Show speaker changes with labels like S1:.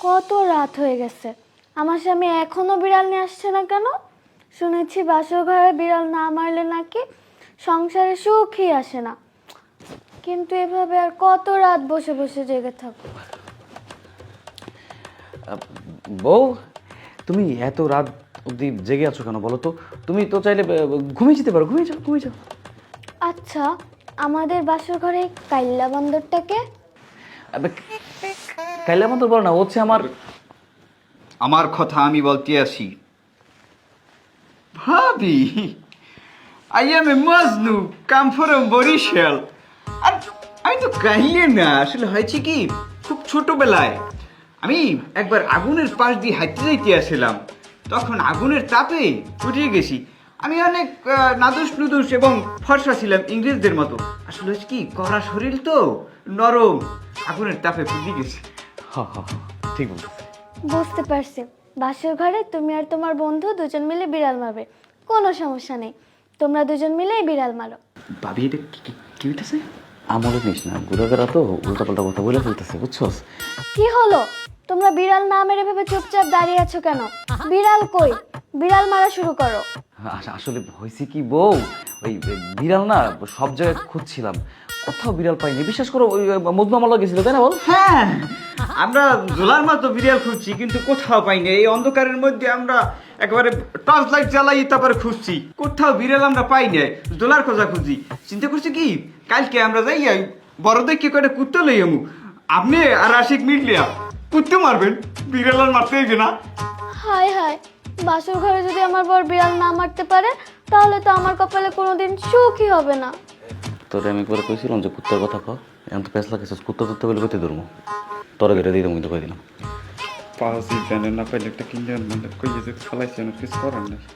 S1: কত রাত হয়ে গেছে, আমার স্বামী এখনো বিড়াল নিয়ে আসছে না কেন? শুনেছি বাসর ঘরে বিড়াল না মারলে নাকি সংসারে সুখই আসে না। কিন্তু এভাবে আর কত রাত বসে বসে জেগে থাকবো?
S2: বউ, তুমি এত রাত অবধি জেগে আছো কেন বলো তো? তুমি তো চাইলে ঘুমিয়ে যেতে পারো, ঘুমিয়ে যাও, ঘুমিয়ে যাও।
S1: আচ্ছা, আমাদের বাসর ঘরে কাইল্লা বান্দরটাকে?
S2: আবে, কাইলা মতো বলো না, ও হচ্ছে আমার।
S3: আমার কথা আমি বলতে আসি। ভাবি, I am a Majnu, come from Barishal. আর আমি তো কাহিলে না, আসলে হয়েছে কি, খুব ছোটবেলায় আমি একবার আগুনের পাশ দিয়ে হাঁটতে যাইতে আসছিলাম। তখন আগুনের তাপে পুড়িয়ে গেছি। আমি অনেক নাদুস নুদুস এবং ফর্সা ছিলাম ইংরেজদের মতো। আসলে হচ্ছে কি, কড়া শরীর তো নরম, আগুনের তাপে পুড়িয়ে গেছি।
S2: ঠিক বলছো।
S1: বুঝতে পারছি, বাসর ঘরে তুমি আর তোমার বন্ধু দুজন মিলে বিড়াল মারবে। কোনো সমস্যা নেই, তোমরা দুজন মিলেই বিড়াল মারো।
S3: ভাবি, এটা কি হইতেছে?
S2: আমলে নিস না, ঘুরাঘেরা তো উল্টাপাল্টা কথা বলে ফেলতেছে, বুঝছস?
S1: কি হলো? তোমরা বিড়াল না মেরে ভেবে চুপচাপ দাঁড়িয়ে আছো কেন? বিড়াল কই? বিড়াল মারা শুরু করো।
S2: আসলে হয়েছে কি বউ, ওই বিড়াল না সব জায়গায় খুঁজছিলাম, কোথাও বিড়াল পাইনি। বিশ্বাস করো, ওই মজনু আমার লগে গেছিল, তাই না বল?
S3: হ্যাঁ, আমরা জোলার মতো বিড়াল খুঁজছি কিন্তু কোথাও পাইনি। এই অন্ধকারের মধ্যে আমরা একেবারে টর্চ লাইট জ্বালাই তারপরে খুঁজছি, কোথাও বিড়াল আমরা পাই নাই। জোলার খোঁজা খুঁজি, চিন্তা করছি কি, কালকে আমরা যাই বড়দের কি করে কুত্তে লই আমু, আপনি আর আশিক মিটলিয়া কুত্তে মারবেন, বিড়াল আর মারতে হইবে না।
S1: হায় হায়, বাসর ঘরে যদি আমার বর বিড়াল না মারতে পারে, তাহলে তো আমার কপালে কোনোদিন সুখই হবে না।
S2: তোরে আমি একবার কইছিলাম যে কুত্তার কথা কও, এখন তো পেছলা গেছিস, কুত্তা তুত্তা বলে কইতে ধরবো, তোরা ঘেরে দিই কিন্তু কই দিলাম।
S3: পাঁচ না পাইলে একটা কিনে কইয়ে যে খালাইছে, কিছু করার নেই।